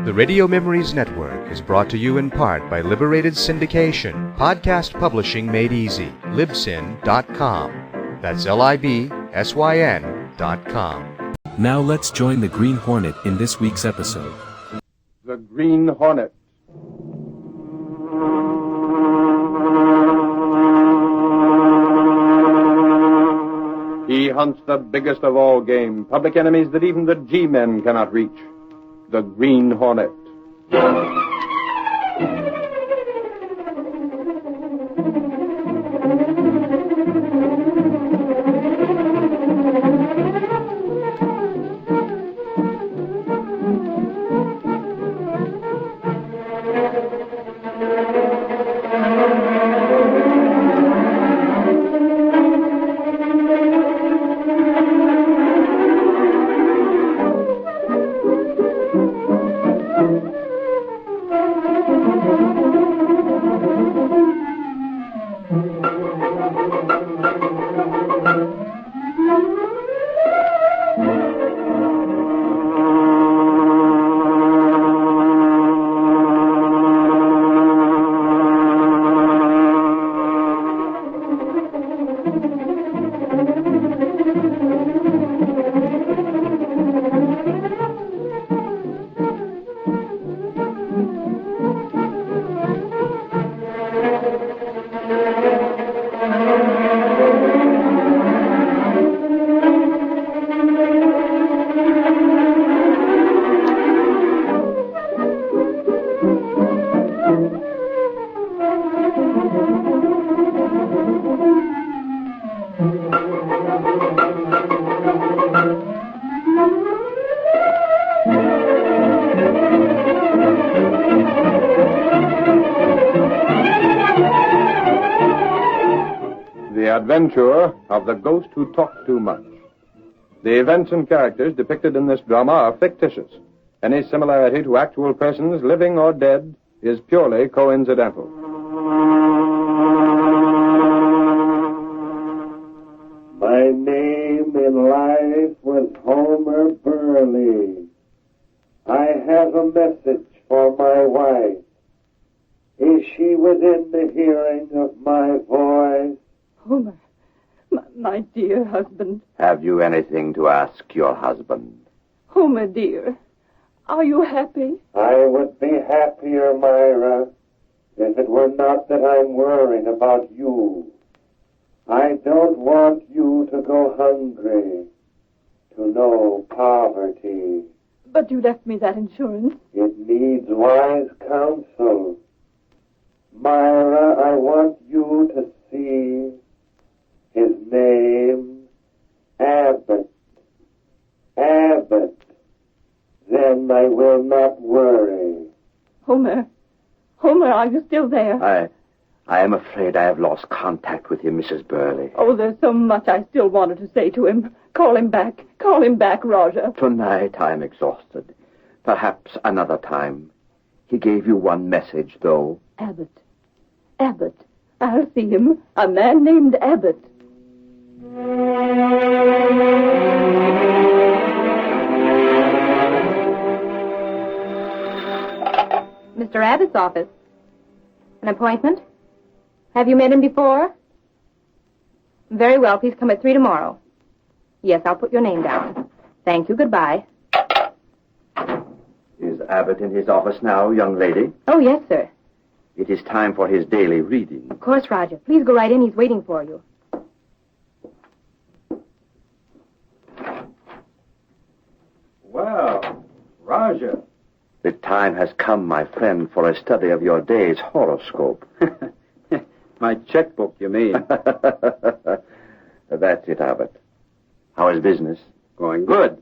The Radio Memories Network is brought to you in part by Liberated Syndication, podcast publishing made easy, libsyn.com. That's libsyn.com. Now let's join the Green Hornet in this week's episode. The Green Hornet. He hunts the biggest of all game, public enemies that even the G-men cannot reach. The Green Hornet. The Adventure of the Ghost Who Talked Too Much. The events and characters depicted in this drama are fictitious. Any similarity to actual persons, living or dead, is purely coincidental. My name in life was Homer Burley. I have a message for my wife. Is she within the hearing of my voice? Homer, my dear husband. Have you anything to ask your husband? Homer, dear, are you happy? I would be happier, Myra, if it were not that I'm worried about you. I don't want you to go hungry, to know poverty. But you left me that insurance. It needs wise counsel. Myra, I want you to see his name, Abbott. Abbott. Then I will not worry. Homer, are you still there? I am afraid I have lost contact with him, Mrs. Burley. Oh, there's so much I still wanted to say to him. Call him back, Roger. Tonight I am exhausted. Perhaps another time. He gave you one message, though. Abbott. I'll see him. A man named Abbott. Mr. Abbott's office. An appointment? Have you met him before? Very well. Please come at 3 tomorrow. Yes, I'll put your name down. Thank you. Goodbye. Is Abbott in his office now, young lady? Oh, yes, sir. It is time for his daily reading. Of course, Roger. Please go right in. He's waiting for you. Well, Roger. The time has come, my friend, for a study of your day's horoscope. My checkbook, you mean? That's it, Abbott. How is business? Going good.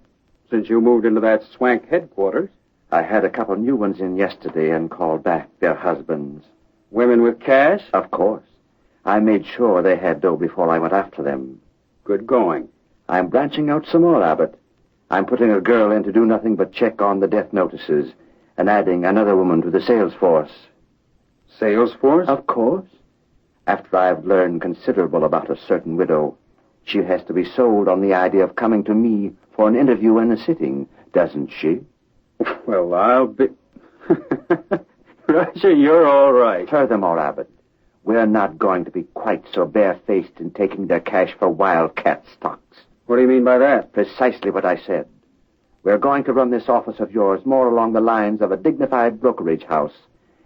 Since you moved into that swank headquarters. I had a couple new ones in yesterday and called back their husbands. Women with cash? Of course. I made sure they had dough before I went after them. Good going. I'm branching out some more, Abbott. I'm putting a girl in to do nothing but check on the death notices and adding another woman to the sales force. Sales force? Of course. After I've learned considerable about a certain widow, she has to be sold on the idea of coming to me for an interview and a sitting, doesn't she? Well, I'll be... Roger, you're all right. Furthermore, Abbott, we're not going to be quite so barefaced in taking their cash for wildcat stocks. What do you mean by that? Precisely what I said. We're going to run this office of yours more along the lines of a dignified brokerage house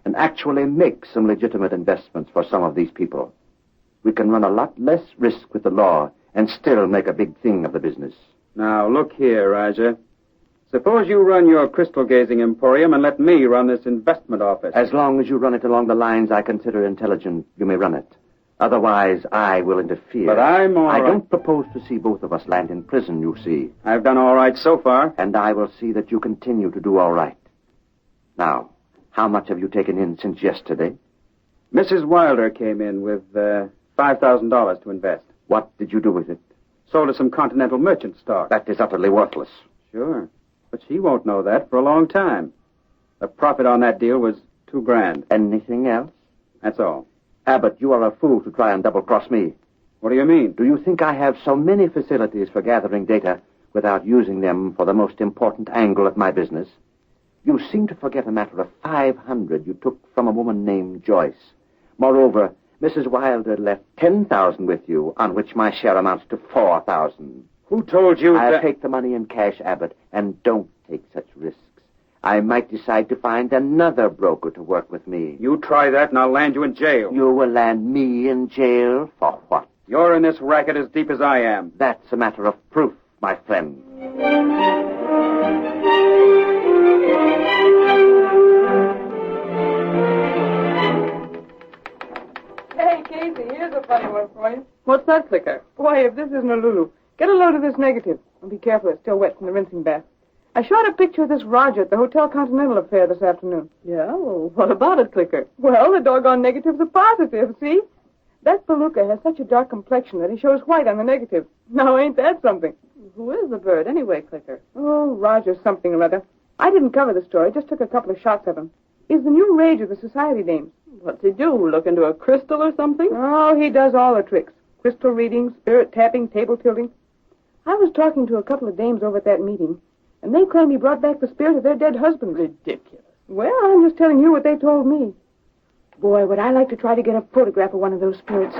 and actually make some legitimate investments for some of these people. We can run a lot less risk with the law and still make a big thing of the business. Now, look here, Roger. Suppose you run your crystal gazing emporium and let me run this investment office. As long as you run it along the lines I consider intelligent, you may run it. Otherwise, I will interfere. But I'm all I right. don't propose to see both of us land in prison, you see. I've done all right so far. And I will see that you continue to do all right. Now, how much have you taken in since yesterday? Mrs. Wilder came in with $5,000 to invest. What did you do with it? Sold her some Continental merchant stock. That is utterly worthless. Sure. But she won't know that for a long time. The profit on that deal was $2,000. Anything else? That's all. Abbott, you are a fool to try and double-cross me. What do you mean? Do you think I have so many facilities for gathering data without using them for the most important angle of my business? You seem to forget a matter of 500 you took from a woman named Joyce. Moreover, Mrs. Wilder left 10,000 with you, on which my share amounts to 4,000. Who told you I'll that... take the money in cash, Abbott, and don't take such risks. I might decide to find another broker to work with me. You try that and I'll land you in jail. You will land me in jail for what? You're in this racket as deep as I am. That's a matter of proof, my friend. Hey, Casey, here's a funny one for you. What's that, Clicker? Why, if this isn't a Lulu, get a load of this negative. And be careful, it's still wet from the rinsing bath. I shot a picture of this Roger at the Hotel Continental affair this afternoon. Yeah? Well, what about it, Clicker? Well, the doggone negative's a positive, see? That Palooka has such a dark complexion that he shows white on the negative. Now, ain't that something? Who is the bird, anyway, Clicker? Oh, Roger something or other. I didn't cover the story, just took a couple of shots of him. He's the new rage of the society dames. What's he do? Look into a crystal or something? Oh, he does all the tricks. Crystal reading, spirit tapping, table tilting. I was talking to a couple of dames over at that meeting, and they claim he brought back the spirit of their dead husbands. Ridiculous. Well, I'm just telling you what they told me. Boy, would I like to try to get a photograph of one of those spirits.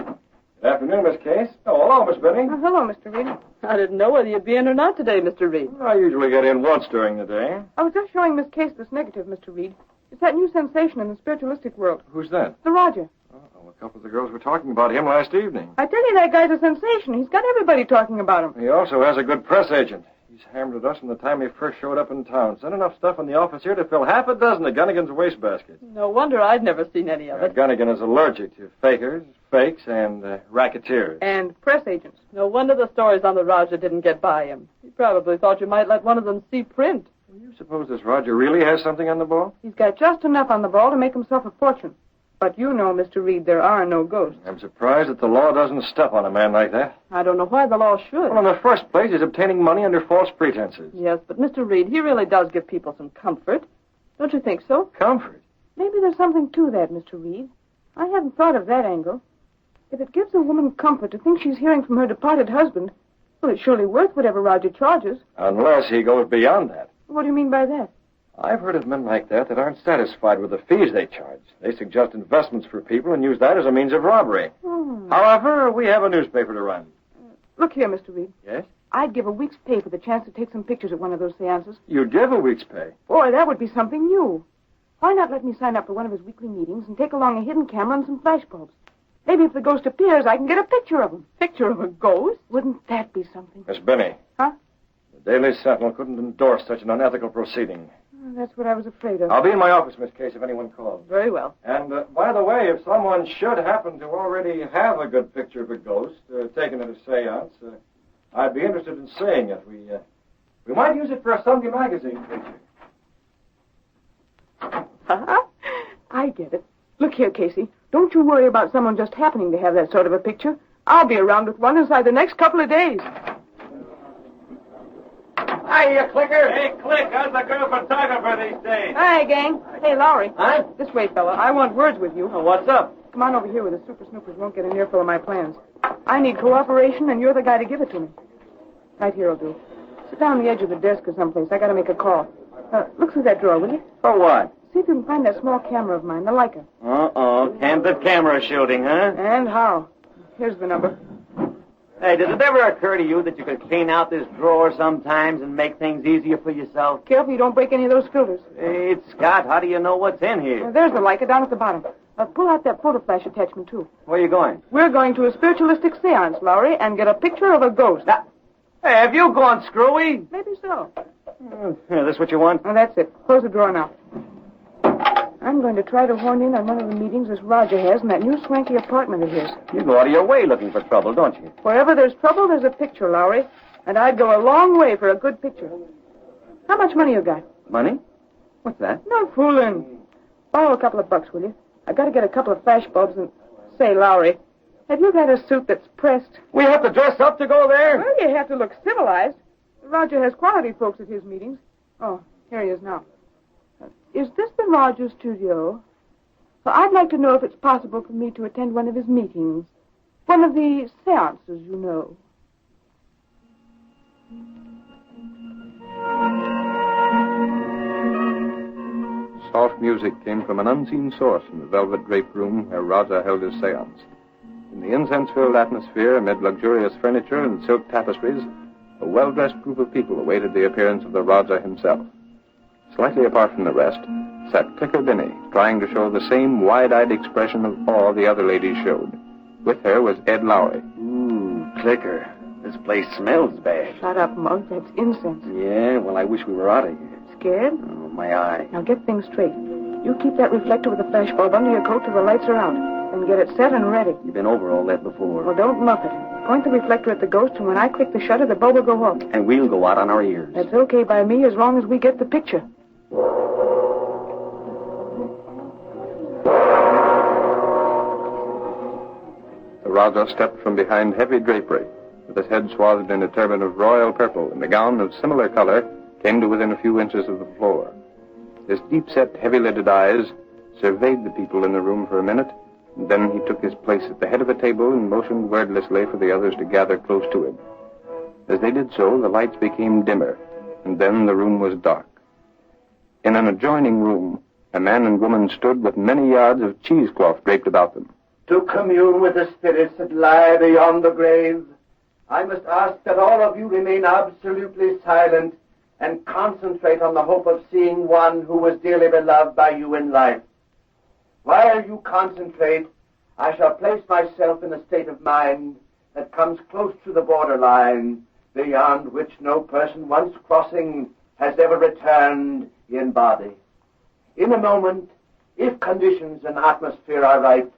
Good afternoon, Miss Case. Oh, hello, Miss Benny. Hello, Mr. Reed. I didn't know whether you'd be in or not today, Mr. Reed. I usually get in once during the day. I was just showing Miss Case this negative, Mr. Reed. It's that new sensation in the spiritualistic world. Who's that? The Roger. Oh, a couple of the girls were talking about him last evening. I tell you, that guy's a sensation. He's got everybody talking about him. He also has a good press agent. He's hammered at us from the time he first showed up in town. Sent enough stuff in the office here to fill half a dozen of Gunnigan's wastebasket. No wonder I'd never seen any of it. Gunnigan is allergic to fakers, fakes, and racketeers. And press agents. No wonder the stories on the Roger didn't get by him. He probably thought you might let one of them see print. You suppose this Roger really has something on the ball? He's got just enough on the ball to make himself a fortune. But you know, Mr. Reed, there are no ghosts. I'm surprised that the law doesn't step on a man like that. I don't know why the law should. Well, in the first place, he's obtaining money under false pretenses. Yes, but Mr. Reed, he really does give people some comfort. Don't you think so? Comfort? Maybe there's something to that, Mr. Reed. I hadn't thought of that angle. If it gives a woman comfort to think she's hearing from her departed husband, well, it's surely worth whatever Roger charges. Unless he goes beyond that. What do you mean by that? I've heard of men like that aren't satisfied with the fees they charge. They suggest investments for people and use that as a means of robbery. However, we have a newspaper to run. Look here, Mr. Reed. Yes? I'd give a week's pay for the chance to take some pictures at one of those seances. You'd give a week's pay. Boy, that would be something new. Why not let me sign up for one of his weekly meetings and take along a hidden camera and some flash bulbs? Maybe if the ghost appears, I can get a picture of him. Picture of a ghost? Wouldn't that be something? Miss Benny. Huh? The Daily Sentinel couldn't endorse such an unethical proceeding. That's what I was afraid of. I'll be in my office, Miss Case, if anyone calls. Very well. And, by the way, if someone should happen to already have a good picture of a ghost taken at a seance, I'd be interested in seeing it. We might use it for a Sunday magazine picture. I get it. Look here, Casey. Don't you worry about someone just happening to have that sort of a picture. I'll be around with one inside the next couple of days. Hi, you clicker. Hey, Click, how's the girl photographer these days? Hi, gang. Hey, Lowry. Huh? This way, fella. I want words with you. Oh, what's up? Come on over here where the super snoopers won't get an earful of my plans. I need cooperation, and you're the guy to give it to me. Right here will do. Sit down on the edge of the desk or someplace. I gotta make a call. Look through that drawer, will you? For what? See See if you can find that small camera of mine, the Leica. Candid camera shooting, huh? And how? Here's the number. Hey, does it ever occur to you that you could clean out this drawer sometimes and make things easier for yourself? Careful you don't break any of those filters. Hey, it's Scott. How do you know what's in here? There's the Leica down at the bottom. Pull out that photo flash attachment, too. Where are you going? We're going to a spiritualistic seance, Lowry, and get a picture of a ghost. Hey, have you gone screwy? Maybe so. Here, this what you want? Oh, that's it. Close the drawer now. I'm going to try to horn in on one of the meetings this Roger has in that new swanky apartment of his. You go out of your way looking for trouble, don't you? Wherever there's trouble, there's a picture, Lowry. And I'd go a long way for a good picture. How much money you got? Money? What's that? No fooling. Borrow a couple of bucks, will you? I got to get a couple of flash bulbs and... Say, Lowry, have you got a suit that's pressed? We have to dress up to go there? Well, you have to look civilized. Roger has quality folks at his meetings. Oh, here he is now. Is this the Roger studio? Well, I'd like to know if it's possible for me to attend one of his meetings. One of the seances, you know. Soft music came from an unseen source in the velvet draped room where Raja held his seance. In the incense-filled atmosphere, amid luxurious furniture and silk tapestries, a well-dressed group of people awaited the appearance of the Raja himself. Slightly apart from the rest, sat Clicker Binney, trying to show the same wide-eyed expression of awe the other ladies showed. With her was Ed Lowry. Ooh, Clicker. This place smells bad. Shut up, Monk. That's incense. Yeah, well, I wish we were out of here. Scared? Oh, my eye. Now get things straight. You keep that reflector with the flash bulb under your coat till the lights are out. Then get it set and ready. You've been over all that before. Well, don't muff it. Point the reflector at the ghost, and when I click the shutter, the bulb will go off. And we'll go out on our ears. That's okay by me as long as we get the picture. The Raja stepped from behind heavy drapery, with his head swathed in a turban of royal purple and a gown of similar color, came to within a few inches of the floor. His deep-set, heavy-lidded eyes surveyed the people in the room for a minute, and then he took his place at the head of a table and motioned wordlessly for the others to gather close to him. As they did so, the lights became dimmer, and then the room was dark. In an adjoining room, a man and woman stood with many yards of cheesecloth draped about them. To commune with the spirits that lie beyond the grave, I must ask that all of you remain absolutely silent and concentrate on the hope of seeing one who was dearly beloved by you in life. While you concentrate, I shall place myself in a state of mind that comes close to the borderline, beyond which no person once crossing has ever returned in body. In a moment, if conditions and atmosphere are right,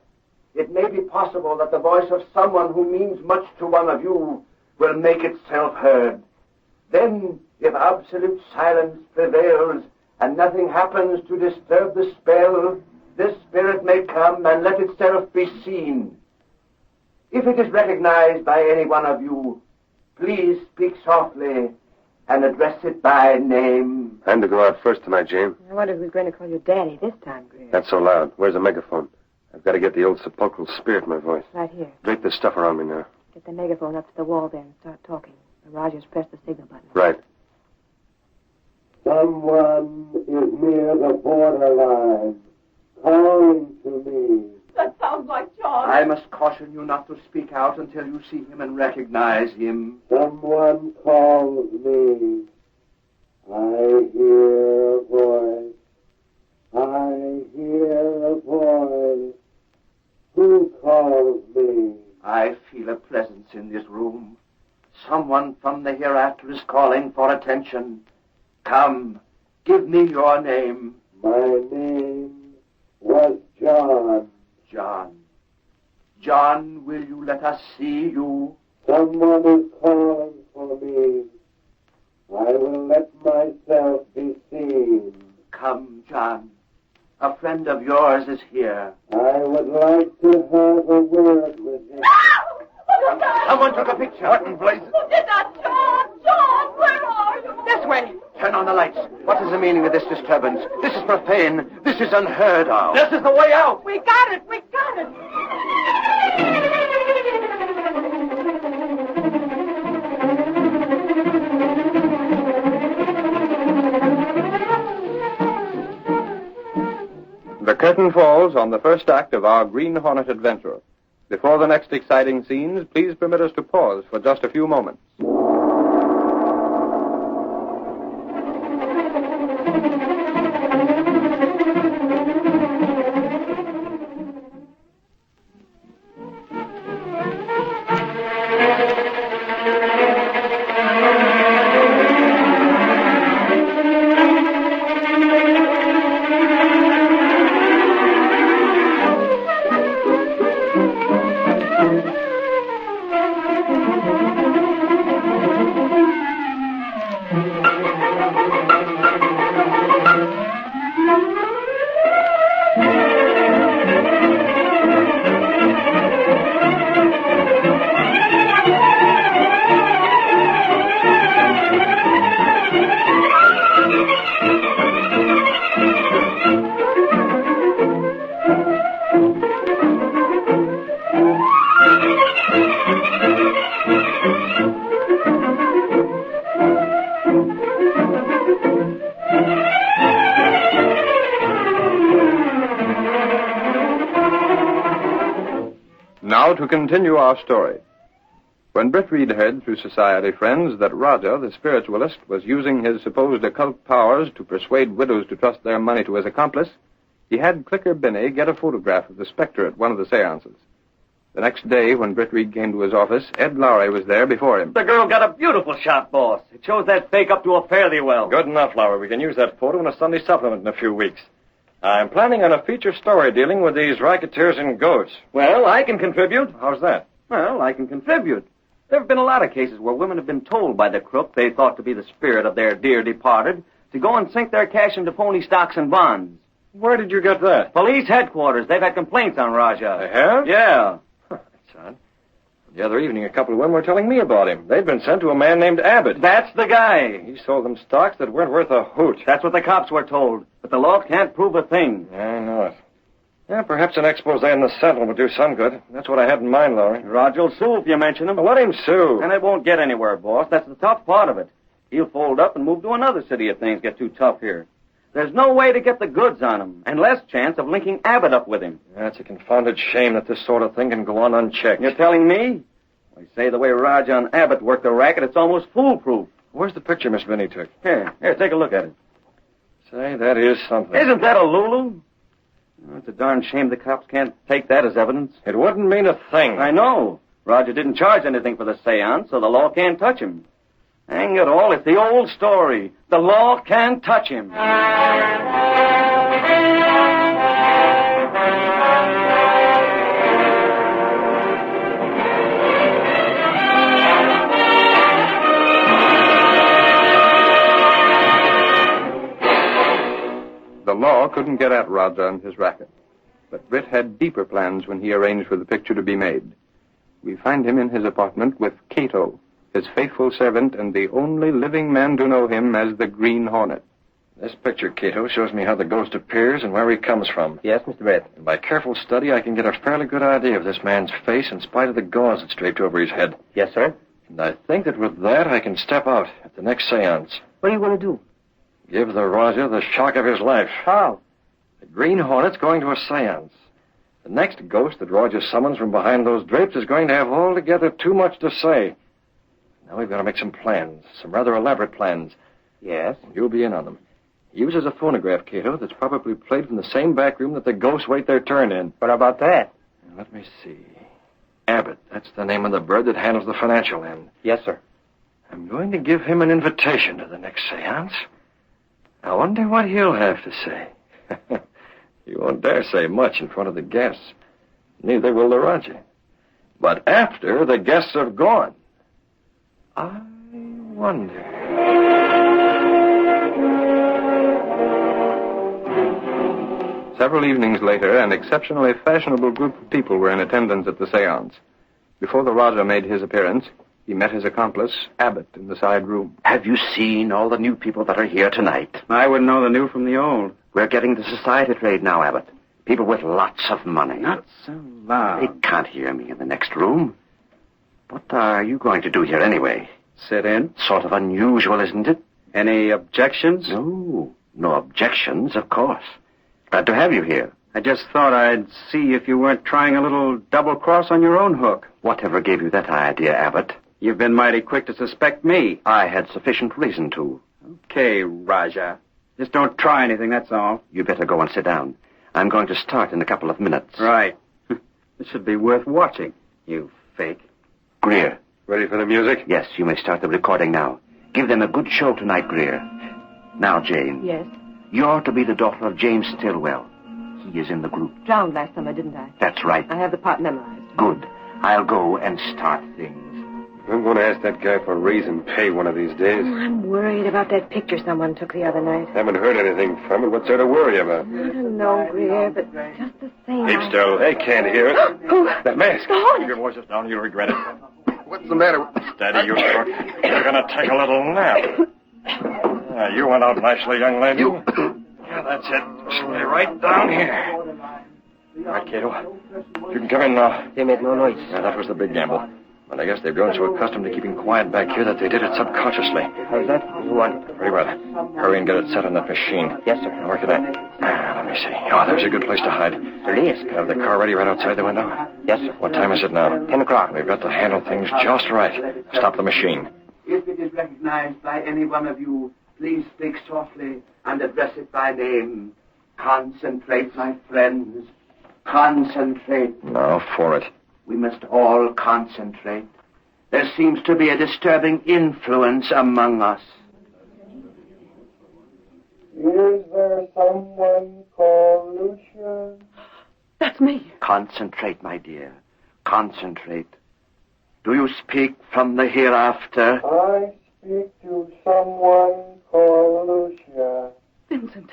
it may be possible that the voice of someone who means much to one of you will make itself heard. Then, if absolute silence prevails and nothing happens to disturb the spell, this spirit may come and let itself be seen. If it is recognized by any one of you, please speak softly and address it by name. I'm to go out first tonight, Jane. I wonder who's going to call you Daddy this time, Greer. Not so loud. Where's the megaphone? I've got to get the old sepulchral spirit in my voice. Right here. Drape this stuff around me now. Get the megaphone up to the wall there and start talking. Roger's pressed the signal button. Right. Someone is near the borderline, calling to me. That sounds like John. I must caution you not to speak out until you see him and recognize him. Someone calls me. I hear a voice. I hear a voice. Who calls me? I feel a presence in this room. Someone from the hereafter is calling for attention. Come, give me your name. My name was John. John. John, will you let us see you? Someone is calling for me. I will let myself be seen. Come, John. A friend of yours is here. I would like to have a word with him. Someone took a picture. What in blazes? Who did that? John! John, where are you? This way. Turn on the lights. What is the meaning of this disturbance? This is profane. This is unheard of. This is the way out. We got it. We got it. The curtain falls on the first act of our Green Hornet adventure. Before the next exciting scenes, please permit us to pause for just a few moments. Now to continue our story. When Britt Reed heard through society friends that Roger, the spiritualist, was using his supposed occult powers to persuade widows to trust their money to his accomplice, he had Clicker Binney get a photograph of the specter at one of the seances. The next day, when Britt Reed came to his office, Ed Lowry was there before him. The girl got a beautiful shot, boss. It shows that fake up to a fairly well. Good enough, Lowry. We can use that photo in a Sunday supplement in a few weeks. I'm planning on a feature story dealing with these racketeers and ghosts. Well, I can contribute. How's that? Well, I can contribute. There have been a lot of cases where women have been told by the crook they thought to be the spirit of their dear departed to go and sink their cash into phony stocks and bonds. Where did you get that? Police headquarters. They've had complaints on Raja. They have? Yeah. That's odd. The other evening, a couple of women were telling me about him. They'd been sent to a man named Abbott. That's the guy. He sold them stocks that weren't worth a hoot. That's what the cops were told. But the law can't prove a thing. I know it. Yeah, perhaps an expose in the Sentinel would do some good. That's what I had in mind, Lowry. Roger will sue if you mention him. Well, let him sue. And it won't get anywhere, boss. That's the tough part of it. He'll fold up and move to another city if things get too tough here. There's no way to get the goods on him, and less chance of linking Abbott up with him. That's a confounded shame that this sort of thing can go on unchecked. You're telling me? I say the way Raja and Abbott worked the racket, it's almost foolproof. Where's the picture Miss Binney took? Here, take a look at it. Say, that is something. Isn't that a Lulu? Oh, it's a darn shame the cops can't take that as evidence. It wouldn't mean a thing. I know. Roger didn't charge anything for the seance, so the law can't touch him. Hang it all, it's the old story. The law can't touch him. The law couldn't get at Roger and his racket. But Britt had deeper plans when he arranged for the picture to be made. We find him in his apartment with Cato, his faithful servant and the only living man to know him as the Green Hornet. This picture, Cato, shows me how the ghost appears and where he comes from. Yes, Mr. Red. And by careful study, I can get a fairly good idea of this man's face in spite of the gauze that's draped over his head. Yes, sir. And I think that with that, I can step out at the next seance. What are you going to do? Give the Raja the shock of his life. How? The Green Hornet's going to a seance. The next ghost that Raja summons from behind those drapes is going to have altogether too much to say. Now we've got to make some plans, some rather elaborate plans. Yes? You'll be in on them. He uses a phonograph, Cato, that's probably played from the same back room that the ghosts wait their turn in. What about that? Let me see. Abbott, that's the name of the bird that handles the financial end. Yes, sir. I'm going to give him an invitation to the next seance. I wonder what he'll have to say. He won't dare say much in front of the guests. Neither will the Raja. But after the guests have gone, I wonder. Several evenings later, an exceptionally fashionable group of people were in attendance at the seance. Before the Raja made his appearance, he met his accomplice, Abbott, in the side room. Have you seen all the new people that are here tonight? I wouldn't know the new from the old. We're getting the society trade now, Abbott. People with lots of money. Not so loud. They can't hear me in the next room. What are you going to do here anyway? Sit in. Sort of unusual, isn't it? Any objections? No objections, of course. Glad to have you here. I just thought I'd see if you weren't trying a little double-cross on your own hook. Whatever gave you that idea, Abbott? You've been mighty quick to suspect me. I had sufficient reason to. Okay, Raja. Just don't try anything, that's all. You better go and sit down. I'm going to start in a couple of minutes. Right. This should be worth watching, you fake. Greer. Ready for the music? Yes, you may start the recording now. Give them a good show tonight, Greer. Now, Jane. Yes. You're to be the daughter of James Stillwell. He is in the group. Drowned last summer, didn't I? That's right. I have the part memorized. Good. I'll go and start things. I'm going to ask that guy for a raise and pay one of these days. Oh, I'm worried about that picture someone took the other night. Haven't heard anything from it. What's there to worry about? I don't know, Greer, but just the same. Keep still. They can't hear it. That mask. The Hornet. Keep your voices down. You'll regret it. What's the matter? Steady, you crook. You're going to take a little nap. You went out nicely, young lady. Yeah, that's it. Stay right down here. All right, Cato. You can come in now. They made no noise. Yeah, that was the big gamble. But I guess they've grown so accustomed to keeping quiet back here that they did it subconsciously. How's that? You want it? Very well. Hurry and get it set on that machine. Yes, sir. Now, where can I? Let me see. Oh, there's a good place to hide. Release. Have the car ready right outside the window? Yes, sir. What time is it now? 10 o'clock. We've got to handle things just right. Stop the machine. If it is recognized by any one of you, please speak softly and address it by name. Concentrate, my friends. Concentrate. Now for it. We must all concentrate. There seems to be a disturbing influence among us. Is there someone called Lucia? That's me. Concentrate, my dear. Concentrate. Do you speak from the hereafter? I speak to someone called Lucia. Vincent.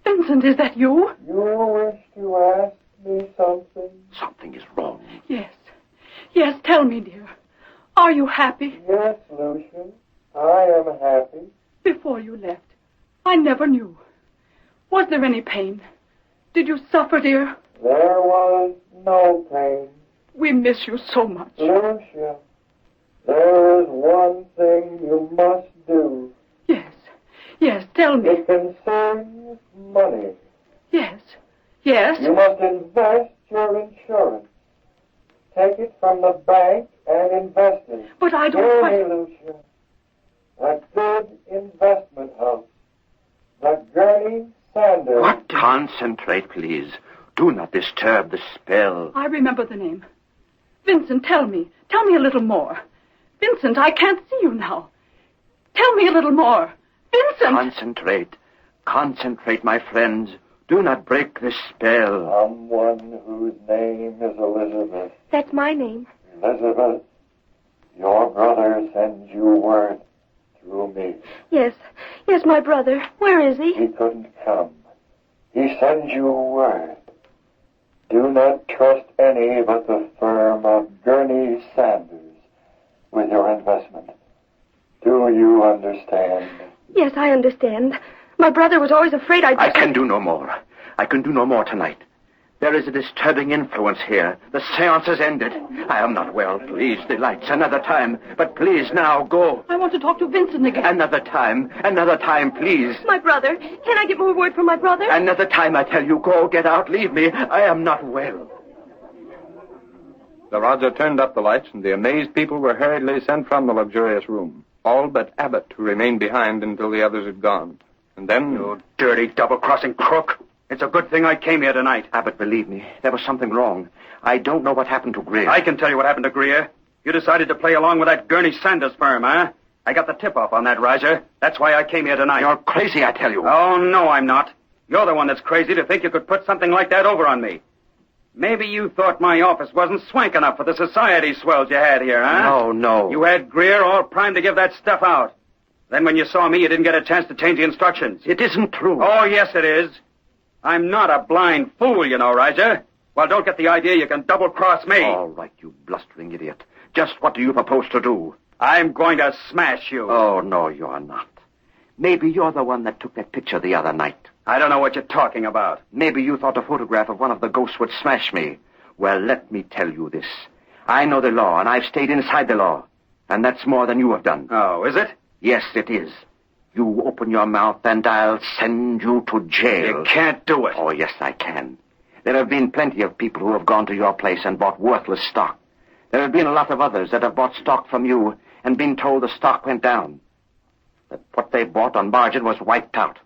Vincent, is that you? You wish to ask me something? Something is wrong. Yes. Yes, tell me, dear. Are you happy? Yes, Lucian. I am happy. Before you left, I never knew. Was there any pain? Did you suffer, dear? There was no pain. We miss you so much. Lucia, there is one thing you must do. Yes. Yes, tell me. It concerns money. Yes. Yes. You must invest your insurance. Take it from the bank and invest it. But I don't Hear quite... me, Lucia. A good investment house. The Gurney Sanders. What? Concentrate, please. Do not disturb the spell. I remember the name. Vincent, tell me. Tell me a little more. Vincent, I can't see you now. Tell me a little more. Vincent! Concentrate. Concentrate, my friends. Do not break the spell. Someone whose name is Elizabeth. That's my name. Elizabeth, your brother sends you word through me. Yes. Yes, my brother. Where is he? He couldn't come. He sends you word. Do not trust any but the firm of Gurney Sanders with your investment. Do you understand? Yes, I understand. My brother was always afraid I'd... I can do no more. I can do no more tonight. There is a disturbing influence here. The seance has ended. I am not well. Please, the lights. Another time. But please, now, go. I want to talk to Vincent again. Another time. Another time, please. My brother. Can I get more word from my brother? Another time, I tell you. Go, get out, leave me. I am not well. The Raja turned up the lights, and the amazed people were hurriedly sent from the luxurious room. All but Abbott, who remained behind until the others had gone. And then... You dirty double-crossing crook. It's a good thing I came here tonight. Abbott, believe me, there was something wrong. I don't know what happened to Greer. I can tell you what happened to Greer. You decided to play along with that Gurney Sanders firm, huh? I got the tip-off on that, Roger. That's why I came here tonight. You're crazy, I tell you. Oh, no, I'm not. You're the one that's crazy to think you could put something like that over on me. Maybe you thought my office wasn't swank enough for the society swells you had here, huh? No. You had Greer all primed to give that stuff out. Then when you saw me, you didn't get a chance to change the instructions. It isn't true. Oh, yes, it is. I'm not a blind fool, you know, Roger. Well, don't get the idea you can double-cross me. All right, you blustering idiot. Just what do you propose to do? I'm going to smash you. Oh, no, you're not. Maybe you're the one that took that picture the other night. I don't know what you're talking about. Maybe you thought a photograph of one of the ghosts would smash me. Well, let me tell you this. I know the law, and I've stayed inside the law. And that's more than you have done. Oh, is it? Yes, it is. You open your mouth, and I'll send you to jail. You can't do it. Oh, yes, I can. There have been plenty of people who have gone to your place and bought worthless stock. There have been a lot of others that have bought stock from you and been told the stock went down. That what they bought on margin was wiped out.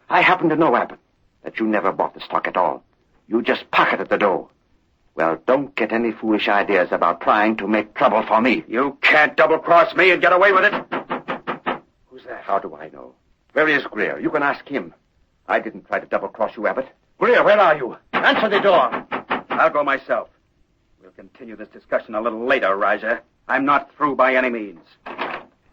I happen to know, Abbott, that you never bought the stock at all. You just pocketed the dough. Well, don't get any foolish ideas about trying to make trouble for me. You can't double-cross me and get away with it. Who's that? How do I know? Where is Greer? You can ask him. I didn't try to double-cross you, Abbott. Greer, where are you? Answer the door. I'll go myself. We'll continue this discussion a little later, Rajah. I'm not through by any means.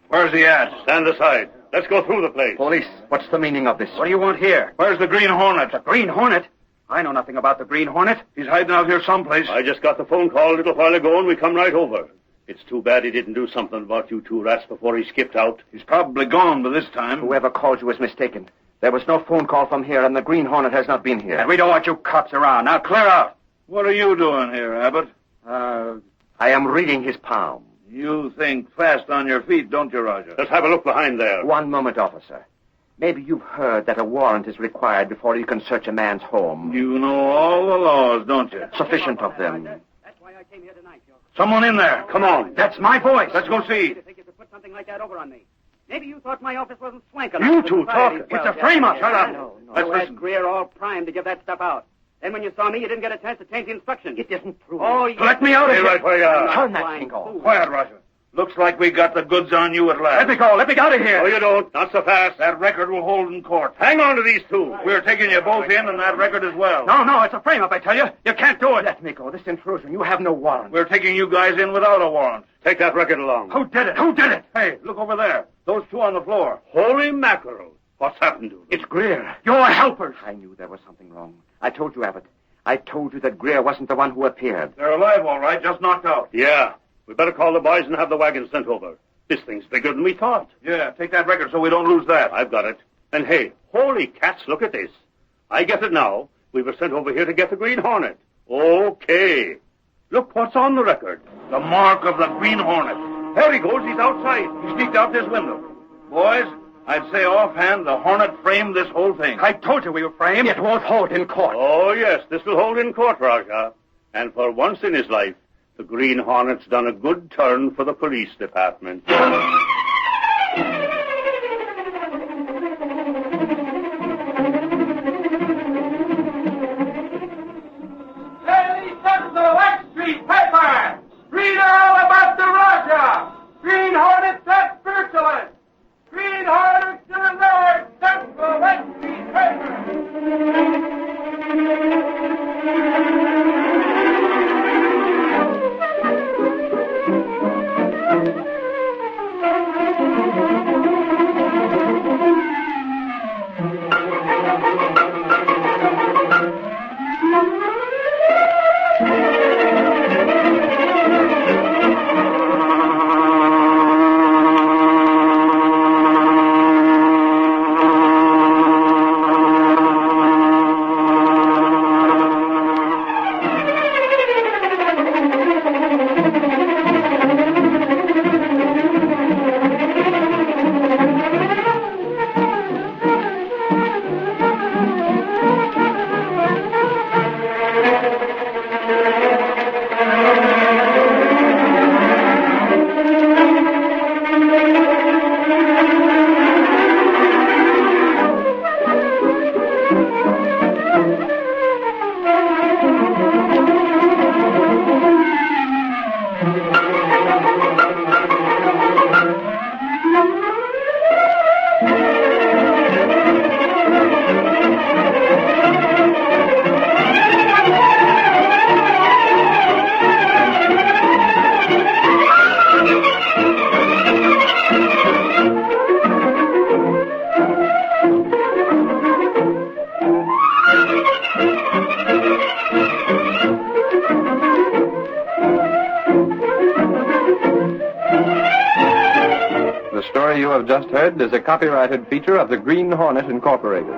Where's he at? Stand aside. Let's go through the place. Police, what's the meaning of this? What do you want here? Where's the Green Hornet? The Green Hornet? I know nothing about the Green Hornet. He's hiding out here someplace. I just got the phone call a little while ago, and we come right over. It's too bad he didn't do something about you two rats before he skipped out. He's probably gone by this time. Whoever called you was mistaken. There was no phone call from here, and the Green Hornet has not been here. And we don't want you cops around. Now clear out. What are you doing here, Abbott? I am reading his palm. You think fast on your feet, don't you, Roger? Let's have a look behind there. One moment, officer. Maybe you've heard that a warrant is required before you can search a man's home. You know all the laws, don't you? Sufficient of them. That's why I came here tonight, Joe. Someone in there. Come on. That's my voice. Let's go see. You think you could put something like that over on me? Maybe you thought my office wasn't swank enough. You two talk. It's a frame-up. Shut up. No. Let's Had listen. Greer all primed to give that stuff out. Then when you saw me, you didn't get a chance to change the instructions. It isn't true. Oh, yes. Let me out of Stay here. right where you are. Turn that thing off. Quiet, Roger. Looks like we got the goods on you at last. Let me go. Let me get out of here. No, you don't. Not so fast. That record will hold in court. Hang on to these two. We're taking you both in and that record as well. No, it's a frame-up, I tell you. You can't do it. Let me go. This intrusion. You have no warrant. We're taking you guys in without a warrant. Take that record along. Who did it? Who did it? Hey, look over there. Those two on the floor. Holy mackerel. What's happened to them? It's Greer. You're helpers. I knew there was something wrong. I told you, Abbott. I told you that Greer wasn't the one who appeared. They're alive, all right, just knocked out. Yeah. We better call the boys and have the wagon sent over. This thing's bigger than we thought. Yeah, take that record so we don't lose that. I've got it. And hey, holy cats, look at this. I get it now. We were sent over here to get the Green Hornet. Okay. Look what's on the record. The mark of the Green Hornet. There he goes. He's outside. He sneaked out this window. Boys, I'd say offhand the Hornet framed this whole thing. I told you we were framed. It won't hold in court. Oh, yes, this will hold in court, Raja. And for once in his life, the Green Hornet's done a good turn for the police department. Daily Sentinel Street paper. Read all about the Raja. Green Hornet that spiritualist. Green Hornet still alive. Sentinel Street paper. The story you have just heard is a copyrighted feature of the Green Hornet Incorporated.